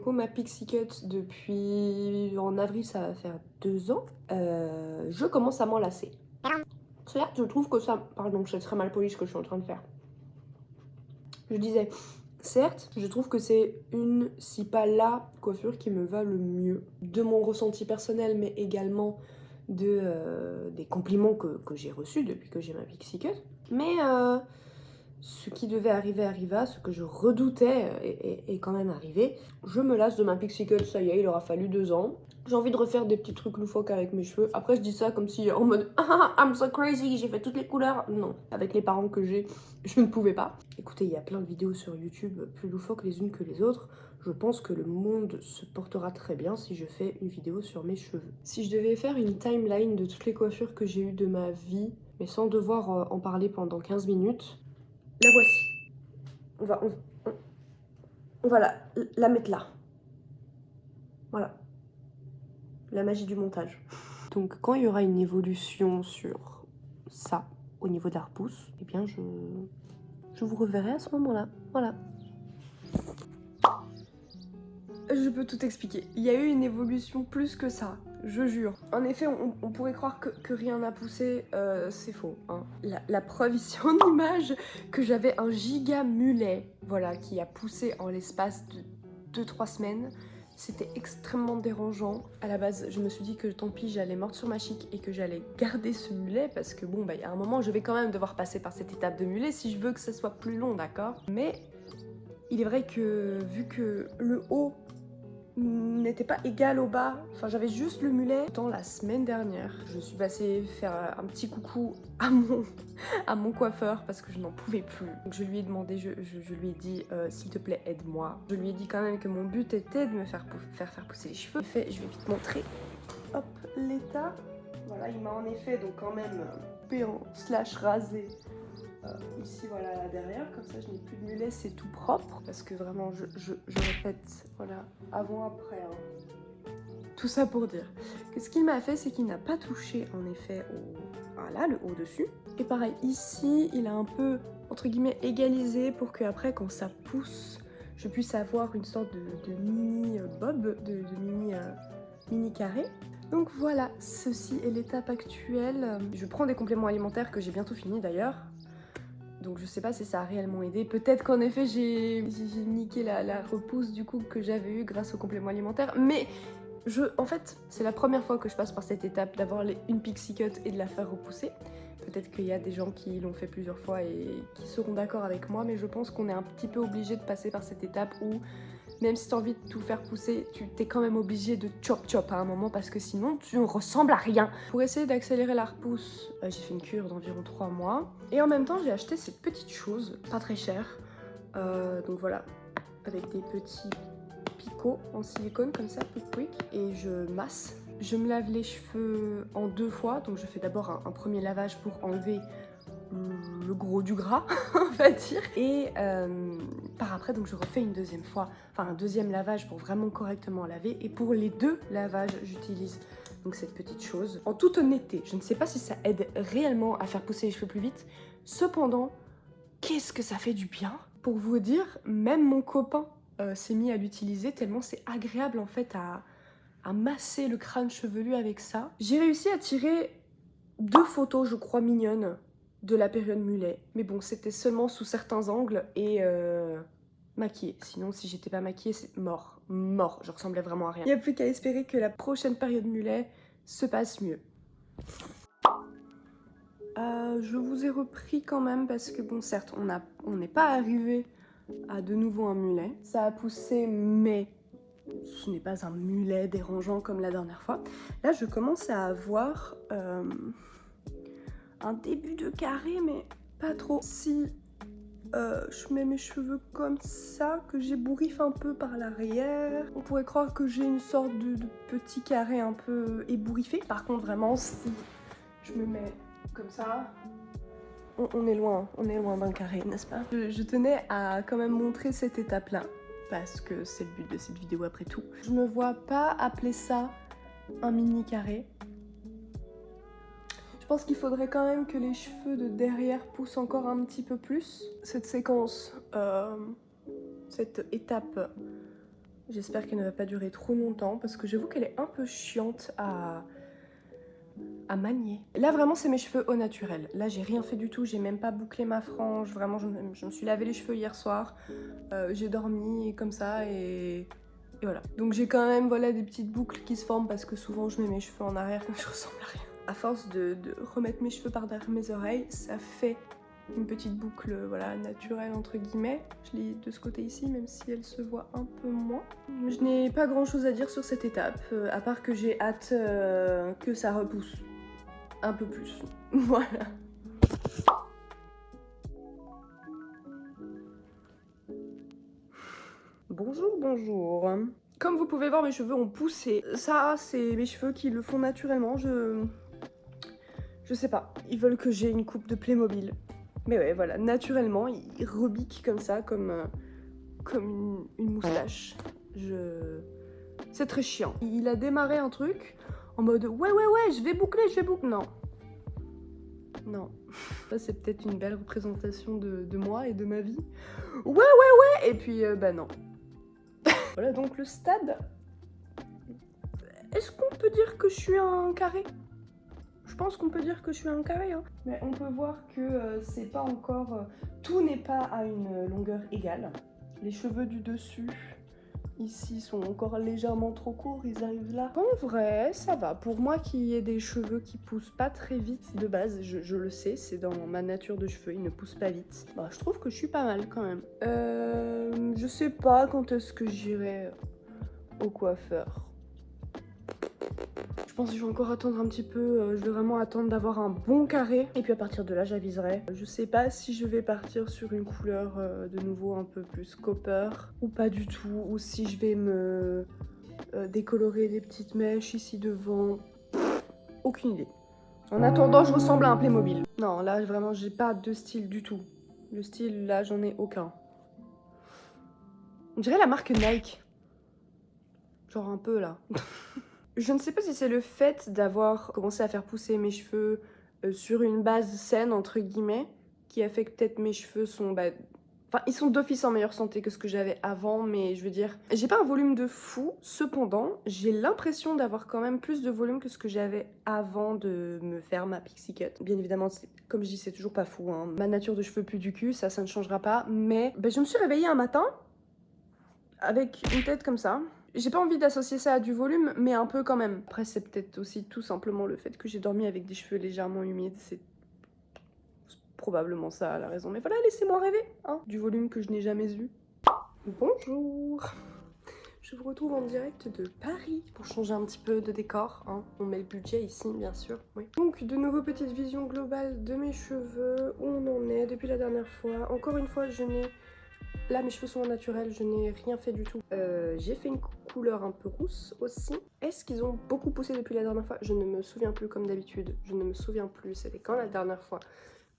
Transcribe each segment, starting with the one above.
coup, ma Pixie Cut depuis en avril, ça va faire 2 ans. Je commence à m'en lasser. Certes, je trouve que ça... Pardon, c'est très mal poli ce que je suis en train de faire. Je disais, certes, je trouve que c'est une, si pas la coiffure qui me va le mieux. De mon ressenti personnel, mais également des compliments que j'ai reçus depuis que j'ai ma Pixie Cut. Mais ce qui devait arriver arriva, ce que je redoutais est quand même arrivé. Je me lasse de ma Pixie Cut, ça y est, il aura fallu 2 ans. J'ai envie de refaire des petits trucs loufoques avec mes cheveux. Après, je dis ça comme si en mode ah, I'm so crazy, j'ai fait toutes les couleurs. Non, avec les parents que j'ai, je ne pouvais pas. Écoutez, il y a plein de vidéos sur YouTube plus loufoques les unes que les autres. Je pense que le monde se portera très bien si je fais une vidéo sur mes cheveux. Si je devais faire une timeline de toutes les coiffures que j'ai eues de ma vie, mais sans devoir en parler pendant 15 minutes, la voici. On va la mettre là. Voilà. La magie du montage. Donc quand il y aura une évolution sur ça, au niveau de la repousse, eh bien je vous reverrai à ce moment-là. Voilà. Je peux tout expliquer. Il y a eu une évolution plus que ça, je jure. En effet, on pourrait croire que rien n'a poussé, c'est faux. Hein. La preuve ici en image que j'avais un giga mulet, voilà, qui a poussé en l'espace de 2-3 semaines. C'était extrêmement dérangeant. À la base, je me suis dit que tant pis, j'allais mordre sur ma chic et que j'allais garder ce mulet parce que bon, bah, il y a un moment, je vais quand même devoir passer par cette étape de mulet si je veux que ça soit plus long, d'accord? Mais il est vrai que vu que le haut n'était pas égal au bas, enfin j'avais juste le mulet. Pourtant la semaine dernière, je suis passée faire un petit coucou à mon coiffeur parce que je n'en pouvais plus. Donc je lui ai demandé, je lui ai dit s'il te plaît aide-moi. Je lui ai dit quand même que mon but était de me faire pousser les cheveux. Je vais vite montrer, hop, l'état. Voilà, il m'a en effet donc quand même coupé en slash rasé. Ici voilà là derrière, comme ça je n'ai plus de mulet, c'est tout propre parce que vraiment je répète, voilà, avant après hein. Tout ça pour dire que ce qu'il m'a fait c'est qu'il n'a pas touché en effet voilà, le haut dessus, et pareil ici il a un peu entre guillemets égalisé pour que après quand ça pousse je puisse avoir une sorte de mini bob, de mini carré. Donc voilà, ceci est l'étape actuelle. Je prends des compléments alimentaires que j'ai bientôt fini d'ailleurs. Donc je sais pas si ça a réellement aidé. Peut-être qu'en effet j'ai niqué la repousse du coup que j'avais eu grâce aux compléments alimentaires. Mais en fait c'est la première fois que je passe par cette étape d'avoir une Pixie Cut et de la faire repousser. Peut-être qu'il y a des gens qui l'ont fait plusieurs fois et qui seront d'accord avec moi. Mais je pense qu'on est un petit peu obligé de passer par cette étape où même si tu as envie de tout faire pousser, tu t'es quand même obligé de chop à un moment parce que sinon tu ne ressembles à rien. Pour essayer d'accélérer la repousse, j'ai fait une cure d'environ 3 mois. Et en même temps, j'ai acheté cette petite chose, pas très chère. Donc voilà, avec des petits picots en silicone comme ça, quick. Et je masse. Je me lave les cheveux en 2 fois. Donc je fais d'abord un premier lavage pour enlever le gros du gras, on va dire. Et par après, donc je refais une deuxième fois, enfin un deuxième lavage pour vraiment correctement laver. Et pour les 2 lavages, j'utilise donc cette petite chose. En toute honnêteté, je ne sais pas si ça aide réellement à faire pousser les cheveux plus vite. Cependant, qu'est-ce que ça fait du bien. Pour vous dire, même mon copain s'est mis à l'utiliser tellement c'est agréable en fait à masser le crâne chevelu avec ça. J'ai réussi à tirer 2 photos, je crois, mignonnes de la période mulet. Mais bon, c'était seulement sous certains angles et maquillée. Sinon, si j'étais pas maquillée, c'est mort. Mort, je ressemblais vraiment à rien. Il n'y a plus qu'à espérer que la prochaine période mulet se passe mieux. Je vous ai repris quand même parce que bon, certes, on n'est pas arrivé à de nouveau un mulet. Ça a poussé, mais ce n'est pas un mulet dérangeant comme la dernière fois. Là, je commence à avoir un début de carré, mais pas trop. Si je mets mes cheveux comme ça, que j'ébouriffe un peu par l'arrière, on pourrait croire que j'ai une sorte de petit carré un peu ébouriffé. Par contre, vraiment, si je me mets comme ça, on est loin d'un carré, n'est-ce pas? Je tenais à quand même montrer cette étape-là, parce que c'est le but de cette vidéo après tout. Je me vois pas appeler ça un mini carré. Je pense qu'il faudrait quand même que les cheveux de derrière poussent encore un petit peu plus. Cette séquence, cette étape J'espère qu'elle ne va pas durer trop longtemps parce que j'avoue qu'elle est un peu chiante à manier. Là vraiment c'est mes cheveux au naturel. Là j'ai rien fait du tout, j'ai même pas bouclé ma frange. Vraiment je me suis lavé les cheveux hier soir. J'ai dormi comme ça et voilà. Donc j'ai quand même voilà des petites boucles qui se forment parce que souvent je mets mes cheveux en arrière et je ressemble à rien. À force de remettre mes cheveux par derrière mes oreilles, ça fait une petite boucle voilà naturelle entre guillemets. Je l'ai de ce côté ici même si elle se voit un peu moins. Je n'ai pas grand chose à dire sur cette étape à part que j'ai hâte que ça repousse un peu plus. Voilà. Bonjour, bonjour. Comme vous pouvez voir, mes cheveux ont poussé. Ça, c'est mes cheveux qui le font naturellement. Je sais pas. Ils veulent que j'ai une coupe de Playmobil. Mais ouais, voilà, naturellement, ils rebiquent comme ça, comme une moustache. C'est très chiant. Il a démarré un truc en mode ouais, je vais boucler. Non. Non. Ça, c'est peut-être une belle représentation de moi et de ma vie. Ouais. Et puis, bah non. Voilà donc le stade. Est-ce qu'on peut dire que je suis un carré? Je pense qu'on peut dire que je suis un carré. Hein. Mais on peut voir que c'est pas encore... tout n'est pas à une longueur égale. Les cheveux du dessus, ici, sont encore légèrement trop courts. Ils arrivent là. En vrai, ça va. Pour moi qui ai des cheveux qui poussent pas très vite de base, je le sais, c'est dans ma nature de cheveux, ils ne poussent pas vite. Bah, je trouve que je suis pas mal quand même. Je sais pas quand est-ce que j'irai au coiffeur. Je pense que je vais encore attendre un petit peu, je vais vraiment attendre d'avoir un bon carré et puis à partir de là j'aviserai. Je sais pas si je vais partir sur une couleur de nouveau un peu plus copper ou pas du tout, ou si je vais me décolorer des petites mèches ici devant. Aucune idée. En attendant je ressemble à un Playmobil. Non là vraiment j'ai pas de style du tout. Le style là j'en ai aucun. On dirait la marque Nike. Genre un peu là. Je ne sais pas si c'est le fait d'avoir commencé à faire pousser mes cheveux sur une base saine, entre guillemets, qui a fait que peut-être mes cheveux sont... Enfin, ils sont d'office en meilleure santé que ce que j'avais avant, mais je veux dire... J'ai pas un volume de fou, cependant, j'ai l'impression d'avoir quand même plus de volume que ce que j'avais avant de me faire ma pixie cut. Bien évidemment, comme je dis, c'est toujours pas fou, hein. Ma nature de cheveux pue du cul, ça ne changera pas, mais je me suis réveillée un matin avec une tête comme ça. J'ai pas envie d'associer ça à du volume, mais un peu quand même. Après, c'est peut-être aussi tout simplement le fait que j'ai dormi avec des cheveux légèrement humides. C'est probablement ça la raison. Mais voilà, laissez-moi rêver, hein, du volume que je n'ai jamais eu. Bonjour. Je vous retrouve en direct de Paris pour changer un petit peu de décor. Hein. On met le budget ici, bien sûr. Oui. Donc, de nouveau, petite vision globale de mes cheveux. Où on en est depuis la dernière fois. Encore une fois, je n'ai... Là, mes cheveux sont naturels, je n'ai rien fait du tout. J'ai fait une couleur un peu rousse aussi. Est-ce qu'ils ont beaucoup poussé depuis la dernière fois? Je ne me souviens plus comme d'habitude. Je ne me souviens plus. C'était quand la dernière fois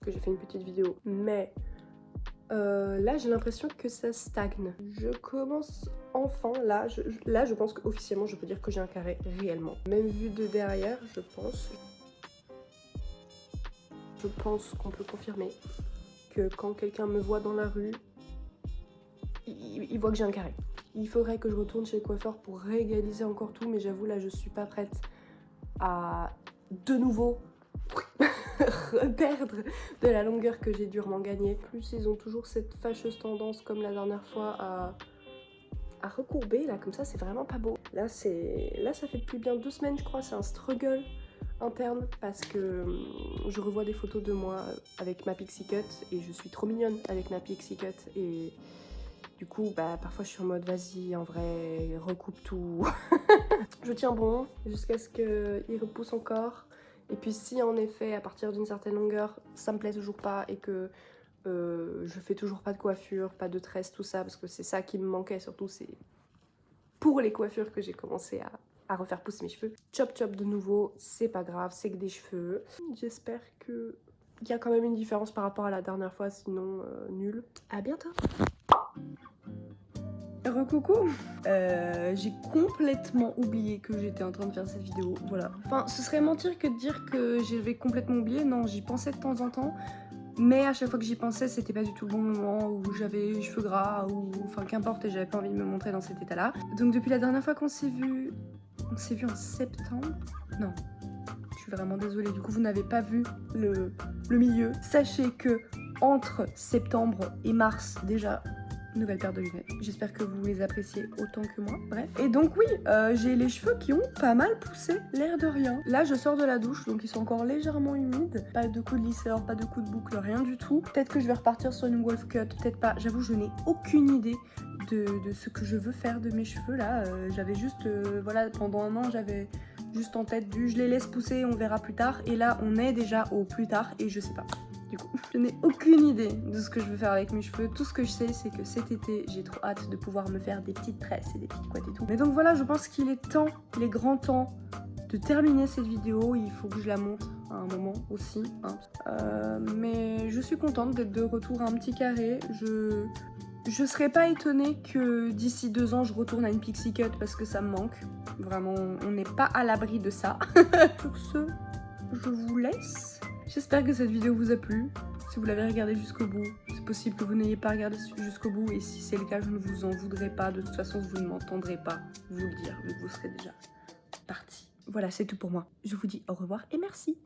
que j'ai fait une petite vidéo. Mais là, j'ai l'impression que ça stagne. Je commence enfin, là, je pense qu'officiellement, je peux dire que j'ai un carré réellement. Même vu de derrière, je pense. Je pense qu'on peut confirmer que quand quelqu'un me voit dans la rue, il voit que j'ai un carré. Il faudrait que je retourne chez le coiffeur pour réégaliser encore tout, mais j'avoue là je suis pas prête à de nouveau reperdre de la longueur que j'ai durement gagnée. En plus ils ont toujours cette fâcheuse tendance comme la dernière fois à recourber là, comme ça c'est vraiment pas beau. Là ça fait depuis bien 2 semaines je crois, c'est un struggle interne parce que je revois des photos de moi avec ma pixie cut et je suis trop mignonne avec ma pixie cut et du coup, parfois je suis en mode vas-y, en vrai, recoupe tout. Je tiens bon jusqu'à ce qu'il repousse encore. Et puis si en effet, à partir d'une certaine longueur, ça me plaît toujours pas et que je fais toujours pas de coiffure, pas de tresse, tout ça, parce que c'est ça qui me manquait surtout, c'est pour les coiffures que j'ai commencé à refaire pousser mes cheveux. Chop chop de nouveau, c'est pas grave, c'est que des cheveux. J'espère qu'il y a quand même une différence par rapport à la dernière fois, sinon nul. À bientôt. Recoucou. J'ai complètement oublié que j'étais en train de faire cette vidéo, voilà. Enfin, ce serait mentir que de dire que j'avais complètement oublié, non, j'y pensais de temps en temps. Mais à chaque fois que j'y pensais, c'était pas du tout le bon moment, où j'avais les cheveux gras, ou enfin qu'importe, et j'avais pas envie de me montrer dans cet état-là. Donc depuis la dernière fois qu'on s'est vu en septembre. Non, je suis vraiment désolée, du coup vous n'avez pas vu le milieu. Sachez que entre septembre et mars, déjà, nouvelle paire de lunettes. J'espère que vous les appréciez autant que moi. Bref. Et donc oui, j'ai les cheveux qui ont pas mal poussé, l'air de rien. Là, je sors de la douche, donc ils sont encore légèrement humides. Pas de coup de lisseur, pas de coup de boucle, rien du tout. Peut-être que je vais repartir sur une wolf cut, peut-être pas. J'avoue, je n'ai aucune idée de ce que je veux faire de mes cheveux là. J'avais juste, voilà, pendant un an, j'avais juste en tête du je les laisse pousser, on verra plus tard. Et là, on est déjà au plus tard et je sais pas. Du coup, je n'ai aucune idée de ce que je veux faire avec mes cheveux. Tout ce que je sais, c'est que cet été, j'ai trop hâte de pouvoir me faire des petites tresses et des petites couettes et tout. Mais donc voilà, je pense qu'il est temps, il est grand temps de terminer cette vidéo. Il faut que je la monte à un moment aussi. Hein. Mais je suis contente d'être de retour à un petit carré. Je serais pas étonnée que d'ici 2 ans, je retourne à une pixie cut parce que ça me manque. Vraiment, on n'est pas à l'abri de ça. Sur ce, je vous laisse. J'espère que cette vidéo vous a plu. Si vous l'avez regardée jusqu'au bout, c'est possible que vous n'ayez pas regardé jusqu'au bout. Et si c'est le cas, je ne vous en voudrais pas. De toute façon, vous ne m'entendrez pas vous le dire, vu que vous serez déjà parti. Voilà, c'est tout pour moi. Je vous dis au revoir et merci.